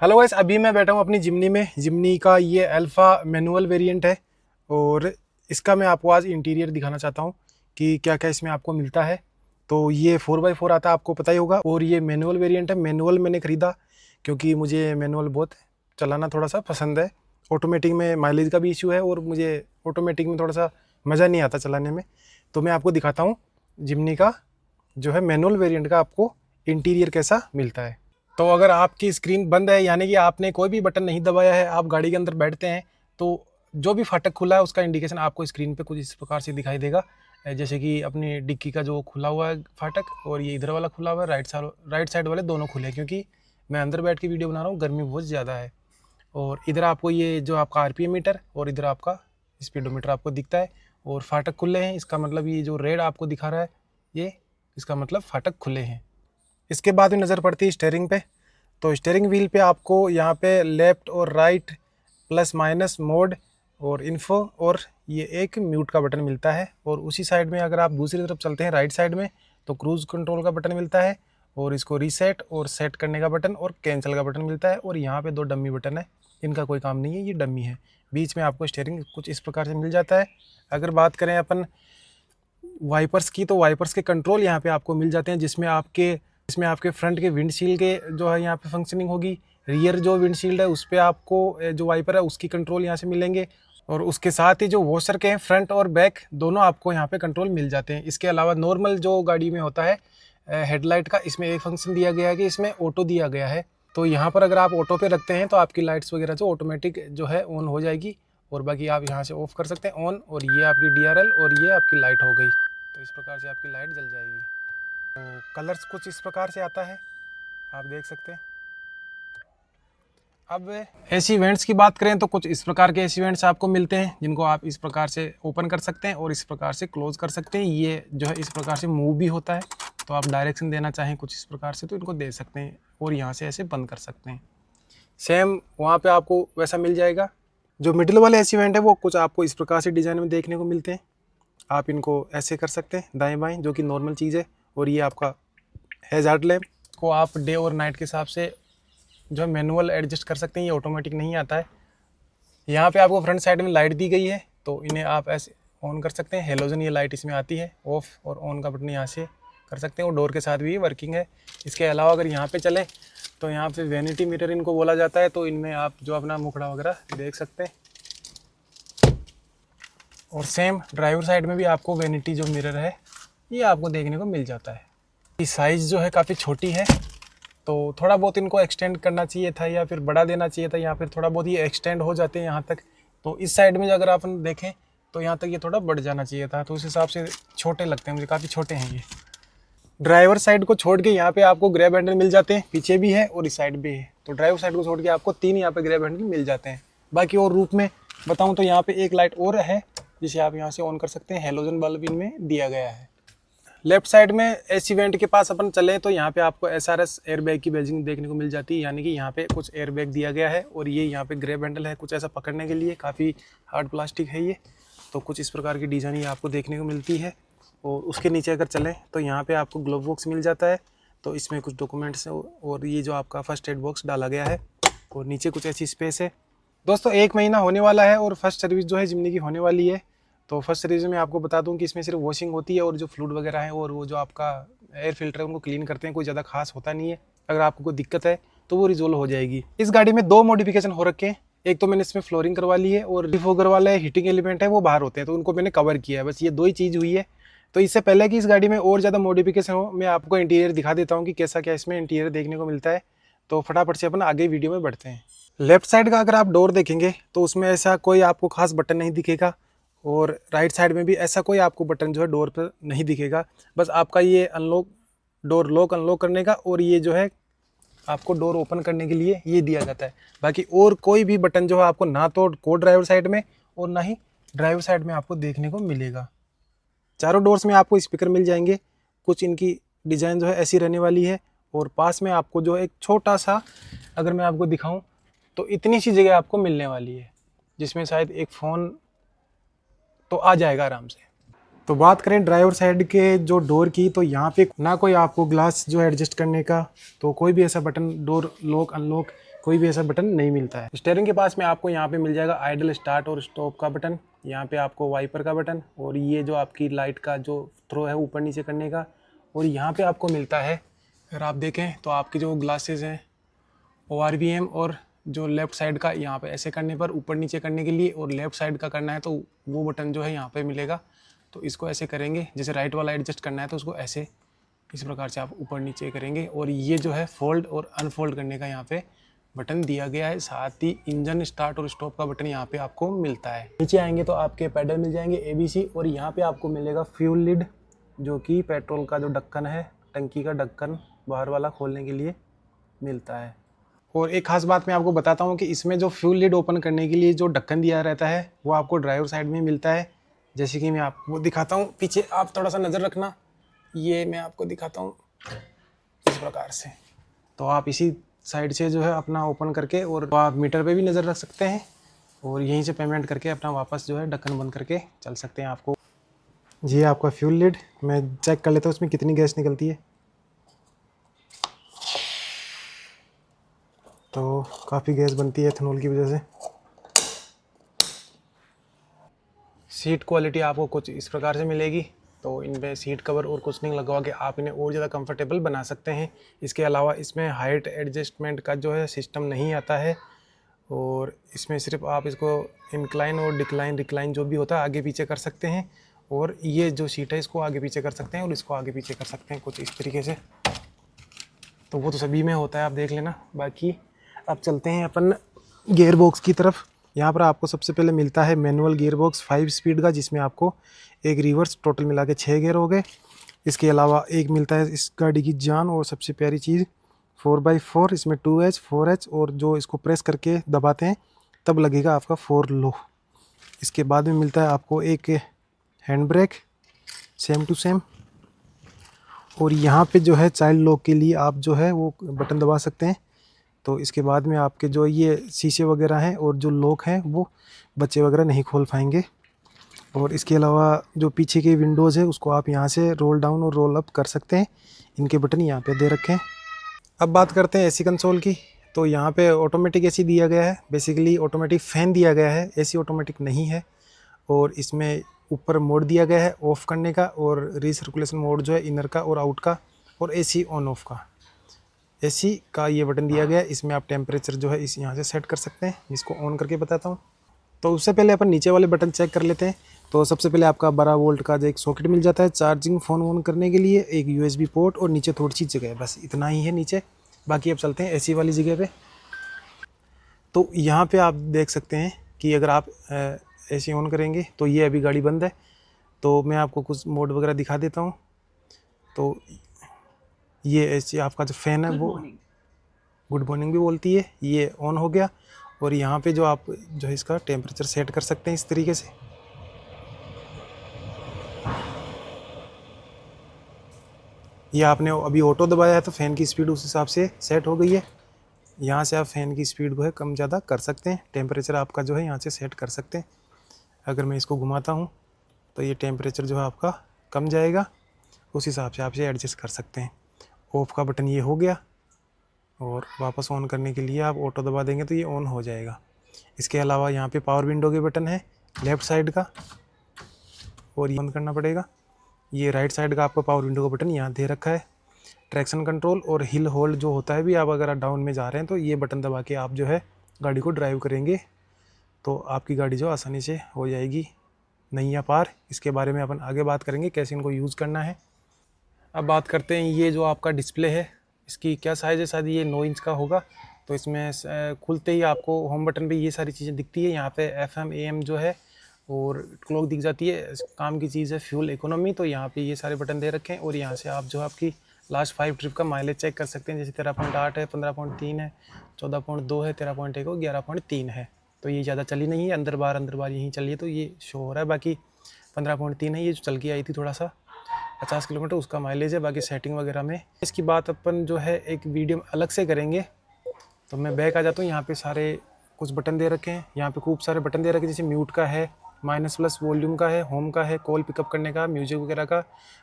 Hello guys, अभी मैं बैठा हूँ अपनी जिमनी में। जिमनी का ये अल्फ़ा मैनुअल वेरिएंट है और इसका मैं आपको आज इंटीरियर दिखाना चाहता हूँ कि क्या क्या इसमें आपको मिलता है। तो ये 4x4 आता है, आपको पता ही होगा। और ये मैनुअल वेरिएंट है। मैनुअल मैंने ख़रीदा क्योंकि मुझे मैनुअल बहुत चलाना थोड़ा सा पसंद है। ऑटोमेटिक में माइलेज का भी इशू है और मुझे ऑटोमेटिक में थोड़ा सा मज़ा नहीं आता चलाने में। तो मैं आपको दिखाता हूँ जिमनी का जो है मैनुअल वेरिएंट का आपको इंटीरियर कैसा मिलता है। तो अगर आपकी स्क्रीन बंद है, यानी कि आपने कोई भी बटन नहीं दबाया है, आप गाड़ी के अंदर बैठते हैं, तो जो भी फाटक खुला है उसका इंडिकेशन आपको स्क्रीन पे कुछ इस प्रकार से दिखाई देगा। जैसे कि अपनी डिक्की का जो खुला हुआ है फाटक, और ये इधर वाला खुला हुआ है, राइट साइड वाले दोनों खुले हैं क्योंकि मैं अंदर बैठ के वीडियो बना रहा हूँ, गर्मी बहुत ज़्यादा है। और इधर आपको ये जो आपका आरपीएम मीटर और इधर आपका स्पीडोमीटर आपको दिखता है और फाटक खुले हैं। इसका मतलब ये जो रेड आपको दिखा रहा है, ये इसका मतलब फाटक खुले हैं। इसके बाद में नज़र पड़ती है स्टीयरिंग पे। तो स्टीयरिंग व्हील पे आपको यहाँ पे लेफ़्ट और राइट, प्लस माइनस, मोड और इन्फो, और ये एक म्यूट का बटन मिलता है। और उसी साइड में अगर आप दूसरी तरफ चलते हैं राइट साइड में, तो क्रूज़ कंट्रोल का बटन मिलता है और इसको रीसेट और सेट करने का बटन और कैंसिल का बटन मिलता है। और यहाँ पे 2 डमी बटन है, इनका कोई काम नहीं है, ये डमी है। बीच में आपको स्टीयरिंग कुछ इस प्रकार से मिल जाता है। अगर बात करें अपन वाइपर्स की, तो वाइपर्स के कंट्रोल यहाँ पे आपको मिल जाते हैं, जिसमें आपके फ्रंट के विंडशील्ड के जो है यहाँ पे फंक्शनिंग होगी। रियर जो विंडशील्ड है उस पर आपको जो वाइपर है उसकी कंट्रोल यहाँ से मिलेंगे। और उसके साथ ही जो वॉशर के हैं फ्रंट और बैक दोनों आपको यहाँ पे कंट्रोल मिल जाते हैं। इसके अलावा नॉर्मल जो गाड़ी में होता है हेडलाइट का, इसमें एक फंक्शन दिया गया है कि इसमें ऑटो दिया गया है। तो यहाँ पर अगर आप ऑटो पे रखते हैं तो आपकी लाइट्स वगैरह जो ऑटोमेटिक जो है ऑन हो जाएगी, और बाकी आप यहाँ से ऑफ कर सकते हैं ऑन। और ये आपकी DRL और ये आपकी लाइट हो गई। तो इस प्रकार से आपकी लाइट जल जाएगी। तो कलर्स कुछ इस प्रकार से आता है, आप देख सकते हैं। अब एसी वेंट्स की बात करें तो कुछ इस प्रकार के एसी वेंट्स आपको मिलते हैं, जिनको आप इस प्रकार से ओपन कर सकते हैं और इस प्रकार से क्लोज कर सकते हैं। ये जो है इस प्रकार से मूव भी होता है, तो आप डायरेक्शन देना चाहें कुछ इस प्रकार से तो इनको दे सकते हैं, और यहाँ से ऐसे बंद कर सकते हैं। सेम वहाँ पे आपको वैसा मिल जाएगा। जो मिडिल वाले एसी वेंट है वो कुछ आपको इस प्रकार से डिज़ाइन में देखने को मिलते हैं। आप इनको ऐसे कर सकते हैं दाएँ बाएँ, जो कि नॉर्मल चीज़ है। और ये आपका हैजार्ड लैम्प को आप डे और नाइट के हिसाब से जो है मैनुअल एडजस्ट कर सकते हैं, ये ऑटोमेटिक नहीं आता है। यहाँ पे आपको फ्रंट साइड में लाइट दी गई है, तो इन्हें आप ऐसे ऑन कर सकते हैं। हेलोजन ये लाइट इसमें आती है, ऑफ और ऑन का बटन यहाँ से कर सकते हैं, और डोर के साथ भी वर्किंग है। इसके अलावा अगर यहाँ पे चले तो यहाँ पे वैनिटी मिरर इनको बोला जाता है, तो इनमें आप जो अपना मुखड़ा वगैरह देख सकते हैं। और सेम ड्राइवर साइड में भी आपको वैनिटी जो मिरर है ये आपको देखने को मिल जाता है। ये साइज़ जो है काफ़ी छोटी है, तो थोड़ा बहुत इनको एक्सटेंड करना चाहिए था या फिर बढ़ा देना चाहिए था, या फिर थोड़ा बहुत ये एक्सटेंड हो जाते हैं यहाँ तक। तो इस साइड में अगर आप देखें तो यहाँ तक ये थोड़ा बढ़ जाना चाहिए था, तो उस हिसाब से छोटे लगते हैं मुझे, काफ़ी छोटे हैं ये। ड्राइवर साइड को छोड़ के यहाँ पे आपको ग्रैब हैंडल मिल जाते हैं, पीछे भी है और इस साइड भी है। तो ड्राइवर साइड को छोड़ के आपको 3 यहाँ पे ग्रैब हैंडल मिल जाते हैं। बाकी और रूप में बताऊँ तो यहाँ पे एक लाइट और है जिसे आप यहाँ से ऑन कर सकते हैं, हेलोजन बल्ब इनमें दिया गया है। लेफ्ट साइड में एसी वेंट के पास अपन चले तो यहाँ पे आपको SRS एयरबैग की बैजिंग देखने को मिल जाती है, यानी कि यहाँ पे कुछ एयरबैग दिया गया है। और ये यहाँ पे ग्रैब हैंडल है कुछ ऐसा पकड़ने के लिए, काफ़ी हार्ड प्लास्टिक है ये। तो कुछ इस प्रकार की डिज़ाइन ये आपको देखने को मिलती है। और उसके नीचे अगर चलें तो यहाँ पे आपको ग्लोव बॉक्स मिल जाता है, तो इसमें कुछ डॉक्यूमेंट्स और ये जो आपका फर्स्ट एड बॉक्स डाला गया है, और नीचे कुछ ऐसी स्पेस है। दोस्तों 1 महीना होने वाला है और फर्स्ट सर्विस जो है जिमनी की होने वाली है। तो फर्स्ट सर्विस में आपको बता दूं कि इसमें सिर्फ वॉशिंग होती है, और जो फ्लूइड वगैरह है और वो जो आपका एयर फिल्टर है उनको क्लीन करते हैं, कोई ज़्यादा खास होता नहीं है। अगर आपको कोई दिक्कत है तो वो रिजोल्व हो जाएगी। इस गाड़ी में 2 मॉडिफिकेशन हो रखे हैं। एक तो मैंने इसमें फ्लोरिंग करवा ली है, और डिफोगर वाले हीटिंग एलिमेंट है वो बाहर होते हैं, तो उनको मैंने कवर किया है। बस ये 2 ही चीज़ हुई है। तो इससे पहले कि इस गाड़ी में और ज़्यादा मॉडिफिकेशन हो, मैं आपको इंटीरियर दिखा देता हूँ कि कैसा क्या इसमें इंटीरियर देखने को मिलता है। तो फटाफट से अपन आगे वीडियो में बढ़ते हैं। लेफ्ट साइड का अगर आप डोर देखेंगे तो उसमें ऐसा कोई आपको खास बटन नहीं दिखेगा, और राइट साइड में भी ऐसा कोई आपको बटन जो है डोर पर नहीं दिखेगा। बस आपका ये अनलॉक, डोर लॉक अनलॉक करने का, और ये जो है आपको डोर ओपन करने के लिए ये दिया जाता है। बाकी और कोई भी बटन जो है आपको ना तो को ड्राइवर साइड में और ना ही ड्राइवर साइड में आपको देखने को मिलेगा। चारों डोर्स में आपको स्पीकर मिल जाएंगे। कुछ इनकी डिज़ाइन जो है ऐसी रहने वाली है, और पास में आपको जो एक छोटा सा, अगर मैं आपको दिखाऊं तो इतनी सी जगह आपको मिलने वाली है, जिसमें शायद एक फ़ोन तो आ जाएगा आराम से। तो बात करें ड्राइवर साइड के जो डोर की, तो यहाँ पे ना कोई आपको ग्लास जो है एडजस्ट करने का, तो कोई भी ऐसा बटन डोर लॉक अनलॉक कोई भी ऐसा बटन नहीं मिलता है। स्टीयरिंग के पास में आपको यहाँ पे मिल जाएगा आइडल स्टार्ट और स्टॉप का बटन, यहाँ पे आपको वाइपर का बटन, और ये जो आपकी लाइट का जो थ्रो है ऊपर नीचे करने का, और यहाँ पे आपको मिलता है, अगर आप देखें तो आपके जो ग्लासेस हैं ORVM, और जो लेफ़्ट साइड का यहाँ पे ऐसे करने पर ऊपर नीचे करने के लिए, और लेफ़्ट साइड का करना है तो वो बटन जो है यहाँ पे मिलेगा। तो इसको ऐसे करेंगे, जैसे राइट वाला एडजस्ट करना है तो उसको ऐसे इस प्रकार से आप ऊपर नीचे करेंगे। और ये जो है फोल्ड और अनफोल्ड करने का यहाँ पे बटन दिया गया है, साथ ही इंजन स्टार्ट और स्टॉप का बटन यहाँ पे आपको मिलता है। नीचे आएंगे तो आपके पैडल मिल जाएंगे ABC, और यहाँ पे आपको मिलेगा फ्यूल लिड, जो कि पेट्रोल का जो ढक्कन है, टंकी का ढक्कन बाहर वाला खोलने के लिए मिलता है। और एक खास बात मैं आपको बताता हूँ कि इसमें जो फ्यूल लिड ओपन करने के लिए जो ढक्कन दिया रहता है वो आपको ड्राइवर साइड में मिलता है। जैसे कि मैं आपको दिखाता हूँ, पीछे आप थोड़ा सा नज़र रखना, ये मैं आपको दिखाता हूँ इस प्रकार से। तो आप इसी साइड से जो है अपना ओपन करके, और आप मीटर पे भी नज़र रख सकते हैं, और यहीं से पेमेंट करके अपना वापस जो है ढक्कन बंद करके चल सकते हैं। आपको जी आपका फ्यूल लिड मैं चेक कर लेता हूँ उसमें कितनी गैस निकलती है। तो काफ़ी गैस बनती है एथेनॉल की वजह से। सीट क्वालिटी आपको कुछ इस प्रकार से मिलेगी। तो इनमें सीट कवर और कुशनिंग लगवा के आप इन्हें और ज़्यादा कंफर्टेबल बना सकते हैं। इसके अलावा इसमें हाइट एडजस्टमेंट का जो है सिस्टम नहीं आता है, और इसमें सिर्फ आप इसको इंक्लाइन और डिक्लाइन रिक्लाइन जो भी होता है आगे पीछे कर सकते हैं, और ये जो सीट है इसको आगे पीछे कर सकते हैं और इसको आगे पीछे कर सकते हैं कुछ इस तरीके से। तो वो तो सभी में होता है, आप देख लेना। बाकी अब चलते हैं अपन गियर बॉक्स की तरफ। यहाँ पर आपको सबसे पहले मिलता है मैनुअल गियर बॉक्स 5 स्पीड का, जिसमें आपको एक रिवर्स, टोटल मिला के 6 गियर हो गए। इसके अलावा एक मिलता है इस गाड़ी की जान और सबसे प्यारी चीज़ 4x4, इसमें 2H 4H, और जो इसको प्रेस करके दबाते हैं तब लगेगा आपका 4 लो। इसके बाद में मिलता है आपको एक hand brake same to same, और यहाँ पे जो है चाइल्ड लॉक के लिए आप जो है वो बटन दबा सकते हैं। तो इसके बाद में आपके जो ये शीशे वगैरह हैं और जो लॉक हैं वो बच्चे वगैरह नहीं खोल पाएंगे। और इसके अलावा जो पीछे के विंडोज़ है उसको आप यहाँ से रोल डाउन और रोल अप कर सकते हैं। इनके बटन यहाँ पे दे रखे हैं। अब बात करते हैं एसी कंसोल की। तो यहाँ पे ऑटोमेटिक एसी दिया गया है, बेसिकली ऑटोमेटिक फ़ैन दिया गया है, एसी ऑटोमेटिक नहीं है। और इसमें ऊपर मोड दिया गया है ऑफ़ करने का, और रीसर्कुलेशन मोड जो है इनर का और आउट का, और एसी ऑन ऑफ का। एसी का ये बटन दिया गया है, इसमें आप टेम्परेचर जो है इस यहाँ से सेट कर सकते हैं। इसको ऑन करके बताता हूँ। तो उससे पहले अपन नीचे वाले बटन चेक कर लेते हैं। तो सबसे पहले आपका 12 वोल्ट का जो एक सॉकेट मिल जाता है चार्जिंग फ़ोन ऑन करने के लिए, एक USB पोर्ट, और नीचे थोड़ी सी जगह है, बस इतना ही है नीचे। बाकी अब चलते हैं एसी वाली जगह पे। तो यहाँ पे आप देख सकते हैं कि अगर आप एसी ऑन करेंगे तो ये अभी गाड़ी बंद है। तो मैं आपको कुछ मोड वगैरह दिखा देता हूँ। तो ये एसी आपका जो फ़ैन है वो गुड मॉर्निंग भी बोलती है, ये ऑन हो गया। और यहाँ पे जो आप जो है इसका टेम्परेचर सेट कर सकते हैं इस तरीके से। ये आपने अभी ऑटो दबाया है तो फ़ैन की स्पीड उस हिसाब से सेट हो गई है। यहाँ से आप फ़ैन की स्पीड को है कम ज़्यादा कर सकते हैं, टेम्परेचर आपका जो है यहाँ से सेट कर सकते हैं। अगर मैं इसको घुमाता हूँ तो ये टेम्परेचर जो है आपका कम जाएगा, उस हिसाब से आप इसे एडजस्ट कर सकते हैं। ऑफ़ का बटन ये हो गया, और वापस ऑन करने के लिए आप ऑटो दबा देंगे तो ये ऑन हो जाएगा। इसके अलावा यहाँ पे पावर विंडो के बटन है लेफ़्ट साइड का, और ये बंद करना पड़ेगा। ये राइट साइड का आपको पावर विंडो का बटन यहाँ दे रखा है। ट्रैक्शन कंट्रोल और हिल होल्ड जो होता है भी, आप अगर डाउन में जा रहे हैं तो ये बटन दबा के आप जो है गाड़ी को ड्राइव करेंगे तो आपकी गाड़ी जो आसानी से हो जाएगी नैया पार। इसके बारे में अपन आगे बात करेंगे कैसे इनको यूज़ करना है। अब बात करते हैं ये जो आपका डिस्प्ले है इसकी क्या साइज़ है, शायद ये 9 इंच का होगा। तो इसमें खुलते ही आपको होम बटन पे ये सारी चीज़ें दिखती है। यहाँ पे FM AM जो है और क्लॉक दिख जाती है। काम की चीज़ है फ्यूल इकोनॉमी, तो यहाँ पे ये सारे बटन दे रखे हैं। और यहाँ से आप जो आपकी लास्ट 5 ट्रिप का माइलेज चेक कर सकते हैं। जैसे 13.8 है, 15.3 है, 14.2 है, 13.1 और 11.3 है। तो ये ज़्यादा चली नहीं है, अंदर बार यहीं चलिए तो ये शो हो रहा है। बाकी 15.3 है, ये जो चल के आई थी थोड़ा सा 50 किलोमीटर, उसका माइलेज है। बाकी सेटिंग वगैरह में इसकी बात अपन जो है एक वीडियो अलग से करेंगे। तो मैं बैक आ जाता हूँ। यहाँ पे सारे कुछ बटन दे रखे हैं, यहाँ पे खूब सारे बटन दे रखे हैं। जैसे म्यूट का है, माइनस प्लस वॉल्यूम का है, होम का है, कॉल पिकअप करने का, म्यूजिक वगैरह का,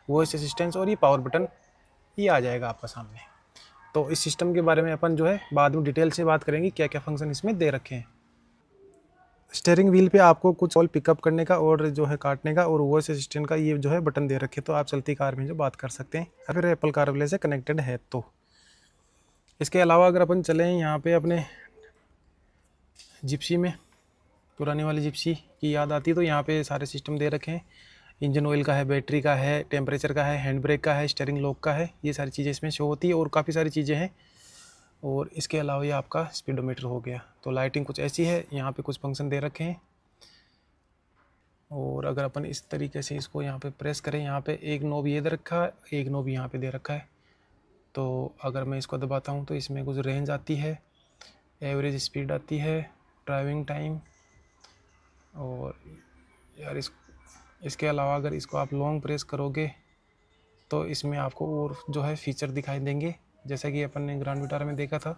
वॉइस असिस्टेंस, और ये पावर बटन ये आ जाएगा आपका सामने। तो इस सिस्टम के बारे में अपन जो है बाद में डिटेल से बात करेंगे, क्या क्या फंक्शन इसमें दे रखे हैं। स्टीयरिंग व्हील पे आपको कुछ ऑल पिकअप करने का और जो है काटने का और वॉइस असिस्टेंट का ये जो है बटन दे रखे, तो आप चलती कार में जो बात कर सकते हैं अगर एप्पल कारप्ले से कनेक्टेड है तो। इसके अलावा अगर अपन चलें यहाँ पे अपने जिप्सी में, पुरानी वाली जिप्सी की याद आती है तो यहाँ पे सारे सिस्टम दे रखे हैं। इंजन ऑयल का है, बैटरी का है, टेम्परेचर का है, हैंड ब्रेक का है, स्टीयरिंग लॉक का है, ये सारी चीज़ें इसमें शो होती है और काफ़ी सारी चीज़ें हैं। और इसके अलावा ये आपका स्पीडोमीटर हो गया। तो लाइटिंग कुछ ऐसी है, यहाँ पे कुछ फंक्शन दे रखे हैं। और अगर अपन इस तरीके से इसको यहाँ पे प्रेस करें, यहाँ पे एक नॉब ये दे रखा है, एक नॉब यहाँ पे दे रखा है। तो अगर मैं इसको दबाता हूँ तो इसमें कुछ रेंज आती है, एवरेज स्पीड आती है, ड्राइविंग टाइम। और यार इसके अलावा अगर इसको आप लॉन्ग प्रेस करोगे तो इसमें आपको और जो है फीचर दिखाई देंगे, जैसा कि अपन ने ग्रैंड विटारा में देखा था।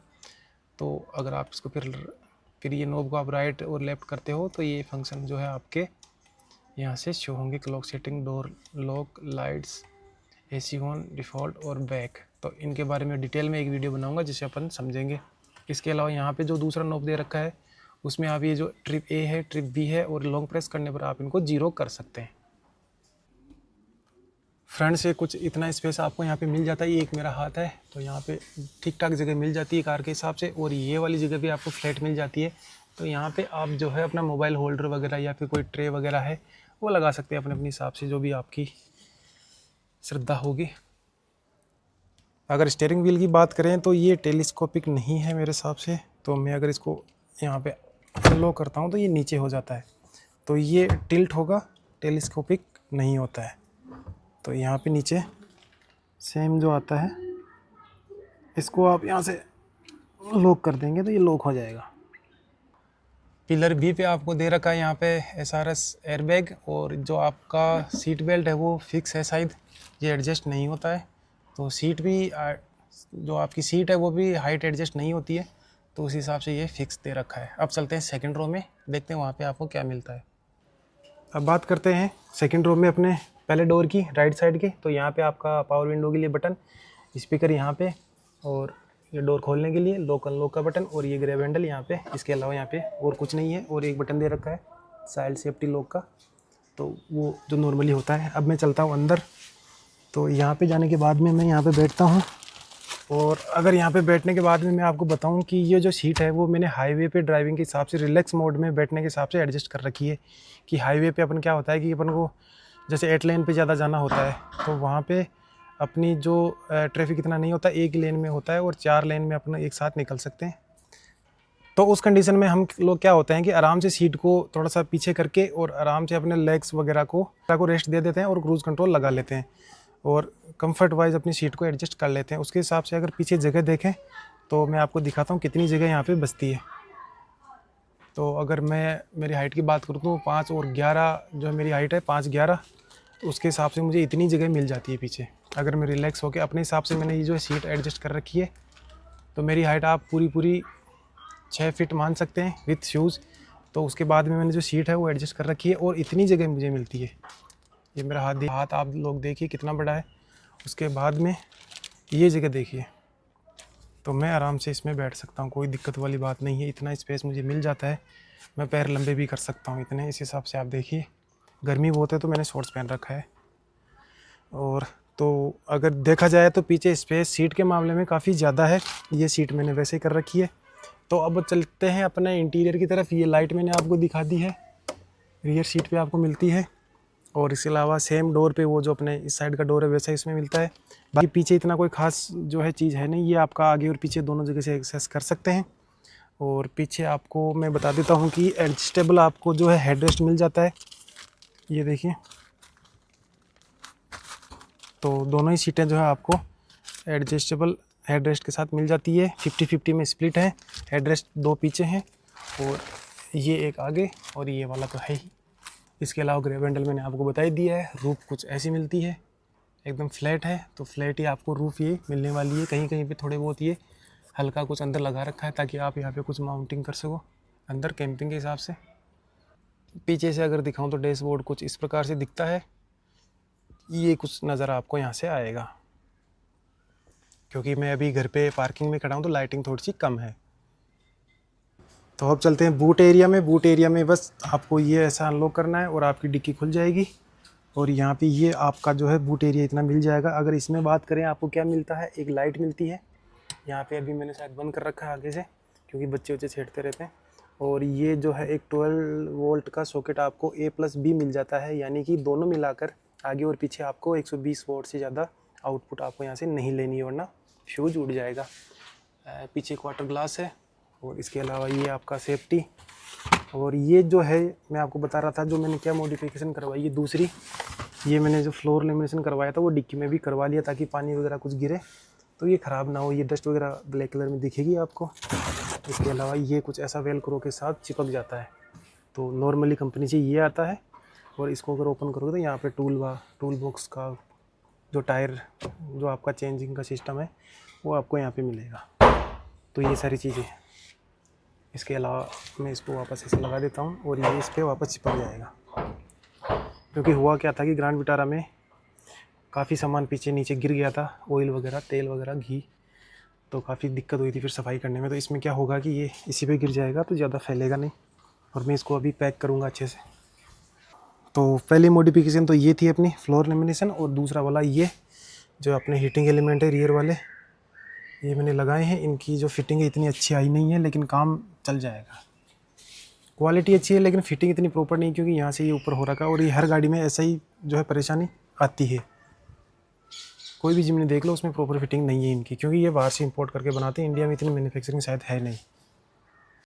तो अगर आप इसको फिर ये नॉब को आप राइट और लेफ़्ट करते हो तो ये फंक्शन जो है आपके यहाँ से शो होंगे। Clock setting, door lock, lights, AC on, default और बैक। तो इनके बारे में डिटेल में एक वीडियो बनाऊंगा जिसे अपन समझेंगे। इसके अलावा यहाँ पे जो दूसरा नॉब दे रखा है उसमें आप ये जो ट्रिप ए है, ट्रिप बी है और लॉन्ग प्रेस करने पर आप इनको 0 कर सकते हैं। फ्रंट से कुछ इतना स्पेस आपको यहाँ पे मिल जाता है। ये एक मेरा हाथ है तो यहाँ पे ठीक ठाक जगह मिल जाती है कार के हिसाब से, और ये वाली जगह भी आपको फ्लैट मिल जाती है। तो यहाँ पे आप जो है अपना मोबाइल होल्डर वगैरह या फिर कोई ट्रे वगैरह है वो लगा सकते हैं अपने अपने हिसाब से, जो भी आपकी श्रद्धा होगी। अगर स्टीयरिंग व्हील की बात करें तो ये टेलीस्कोपिक नहीं है मेरे हिसाब से। तो मैं अगर इसको यहाँ पे लो करता हूँ तो ये नीचे हो जाता है, तो ये टिल्ट होगा, टेलीस्कोपिक नहीं होता है। तो यहाँ पे नीचे सेम जो आता है इसको आप यहाँ से लॉक कर देंगे तो ये लॉक हो जाएगा। पिलर बी पे आपको दे रखा है यहाँ पे SRS एयरबैग, और जो आपका सीट बेल्ट है वो फिक्स है शायद, ये एडजस्ट नहीं होता है। तो सीट भी जो आपकी सीट है वो भी हाइट एडजस्ट नहीं होती है, तो उस हिसाब से ये फिक्स दे रखा है। अब चलते हैं सेकंड रो में, देखते हैं वहाँ पे आपको क्या मिलता है। अब बात करते हैं सेकंड रो में अपने पहले डोर की राइट साइड के। तो यहाँ पे आपका पावर विंडो के लिए बटन, स्पीकर यहाँ पे, और ये डोर खोलने के लिए लॉक अनलॉक का बटन, और ये ग्रैब हैंडल यहाँ पे। इसके अलावा यहाँ पे और कुछ नहीं है, और एक बटन दे रखा है चाइल्ड सेफ्टी लॉक का, तो वो जो नॉर्मली होता है। अब मैं चलता हूँ अंदर। तो यहाँ पे जाने के बाद में मैं यहाँ पे बैठता हूँ, और अगर यहाँ पे बैठने के बाद में मैं आपको बताऊँ कि ये जो सीट है वो मैंने हाईवे पे ड्राइविंग के हिसाब से रिलैक्स मोड में बैठने के हिसाब से एडजस्ट कर रखी है। कि हाईवे पे अपन क्या होता है कि अपन को जैसे 8 लेन पे ज़्यादा जाना होता है तो वहाँ पे अपनी जो ट्रैफिक इतना नहीं होता, 1 लेन में होता है और 4 लेन में अपना एक साथ निकल सकते हैं। तो उस कंडीशन में हम लोग क्या होता है कि आराम से सीट को थोड़ा सा पीछे करके और आराम से अपने लेग्स वगैरह को रेस्ट दे देते हैं और क्रूज़ कंट्रोल लगा लेते हैं, और कंफर्ट वाइज अपनी सीट को एडजस्ट कर लेते हैं। उसके हिसाब से अगर पीछे जगह देखें तो मैं आपको दिखाता हूँ कितनी जगह यहाँ पे बचती है। तो अगर मैं मेरी हाइट की बात करूँ तो 5 और 11 जो मेरी हाइट है 5'11", तो उसके हिसाब से मुझे इतनी जगह मिल जाती है पीछे। अगर मैं रिलैक्स होकर अपने हिसाब से मैंने ये जो सीट एडजस्ट कर रखी है, तो मेरी हाइट आप पूरी 6 फीट मान सकते हैं विथ शूज़। तो उसके बाद में मैंने जो सीट है वो एडजस्ट कर रखी है और इतनी जगह मुझे मिलती है। ये मेरा हाथ आप लोग देखिए कितना बड़ा है। उसके बाद में ये जगह देखिए, तो मैं आराम से इसमें बैठ सकता हूँ, कोई दिक्कत वाली बात नहीं है। इतना स्पेस मुझे मिल जाता है, मैं पैर लंबे भी कर सकता हूँ इतने। इस हिसाब से आप देखिए, गर्मी बहुत है तो मैंने शॉर्ट्स पहन रखा है। और तो अगर देखा जाए तो पीछे स्पेस सीट के मामले में काफ़ी ज़्यादा है। ये सीट मैंने वैसे ही कर रखी है। तो अब चलते हैं अपने इंटीरियर की तरफ। ये लाइट मैंने आपको दिखा दी है, रियर सीट पे आपको मिलती है। और इसके अलावा सेम डोर पे वो जो अपने इस साइड का डोर है वैसा इसमें मिलता है। बाकी पीछे इतना कोई ख़ास जो है चीज़ है नहीं, ये आपका आगे और पीछे दोनों जगह से एक्सेस कर सकते हैं। और पीछे आपको मैं बता देता हूँ कि एडजस्टेबल आपको जो है हेडरेस्ट मिल जाता है, ये देखिए। तो दोनों ही सीटें जो है आपको एडजस्टेबल हेडरेस्ट के साथ मिल जाती है। 50-50 में स्प्लिट है, हेडरेस्ट 2 पीछे हैं और ये एक आगे, और ये वाला तो है ही। इसके अलावा ग्रैब हैंडल मैंने आपको बता ही दिया है। रूफ कुछ ऐसी मिलती है, एकदम फ्लैट है, तो फ्लैट ही आपको रूफ ये मिलने वाली है। कहीं कहीं पे थोड़े बहुत ये हल्का कुछ अंदर लगा रखा है ताकि आप यहाँ पे कुछ माउंटिंग कर सको अंदर कैंपिंग के हिसाब से। पीछे से अगर दिखाऊं तो डैशबोर्ड कुछ इस प्रकार से दिखता है, ये कुछ नज़र आपको यहाँ से आएगा। क्योंकि मैं अभी घर पे पार्किंग में खड़ा हूँ तो लाइटिंग थोड़ी सी कम है। तो अब चलते हैं बूट एरिया में। बूट एरिया में बस आपको ये ऐसा अनलॉक करना है और आपकी डिक्की खुल जाएगी। और यहाँ पे ये आपका जो है बूट एरिया इतना मिल जाएगा। अगर इसमें बात करें आपको क्या मिलता है, एक लाइट मिलती है। यहाँ पे अभी मैंने शायद बंद कर रखा है आगे से, क्योंकि बच्चे बच्चे छेड़ते रहते हैं। और ये जो है एक 12 वोल्ट का सॉकेट आपको A+B मिल जाता है, यानी कि दोनों मिलाकर आगे और पीछे आपको 120 वोल्ट से ज़्यादा आउटपुट आपको यहाँ से नहीं लेनी है, वरना फ्यूज उड़ जाएगा। पीछे क्वार्टर ग्लास है और इसके अलावा ये आपका सेफ्टी। और ये जो है मैं आपको बता रहा था जो मैंने क्या मॉडिफिकेशन करवाई, ये दूसरी, ये मैंने जो फ्लोर लेमिनेशन करवाया था वो डिक्की में भी करवा लिया, ताकि पानी वगैरह कुछ गिरे तो ये ख़राब ना हो। ये डस्ट वगैरह ब्लैक कलर में दिखेगी आपको। इसके अलावा ये कुछ ऐसा वेलक्रो के साथ चिपक जाता है, तो नॉर्मली कंपनी से ये आता है। और इसको अगर ओपन करोगे तो यहाँ पे टूल बॉक्स का जो टायर जो आपका चेंजिंग का सिस्टम है वो आपको यहाँ पे मिलेगा। तो ये सारी चीज़ें। इसके अलावा मैं इसको वापस ऐसे लगा देता हूँ और ये इस पर वापस चिपक जाएगा। क्योंकि हुआ क्या था कि ग्रैंड विटारा में काफ़ी सामान पीछे नीचे गिर गया था, ऑयल वगैरह, तेल वगैरह, घी, तो काफ़ी दिक्कत हुई थी फिर सफाई करने में। तो इसमें क्या होगा कि ये इसी पे गिर जाएगा तो ज़्यादा फैलेगा नहीं। और मैं इसको अभी पैक करूँगा अच्छे से। तो पहली मॉडिफिकेशन तो ये थी अपनी फ्लोर लेमिनेशन। और दूसरा वाला ये जो अपने हीटिंग एलिमेंट है रियर वाले, ये मैंने लगाए हैं। इनकी जो फिटिंग है इतनी अच्छी आई नहीं है, लेकिन काम चल जाएगा। क्वालिटी अच्छी है लेकिन फिटिंग इतनी प्रॉपर नहीं, क्योंकि यहाँ से ये ऊपर हो रखा है। और ये हर गाड़ी में ऐसा ही जो है परेशानी आती है। कोई भी जिम्नी देख लो उसमें प्रॉपर फिटिंग नहीं है इनकी, क्योंकि ये बाहर से इंपोर्ट करके बनाते हैं। इंडिया में इतनी मैन्युफैक्चरिंग शायद है नहीं।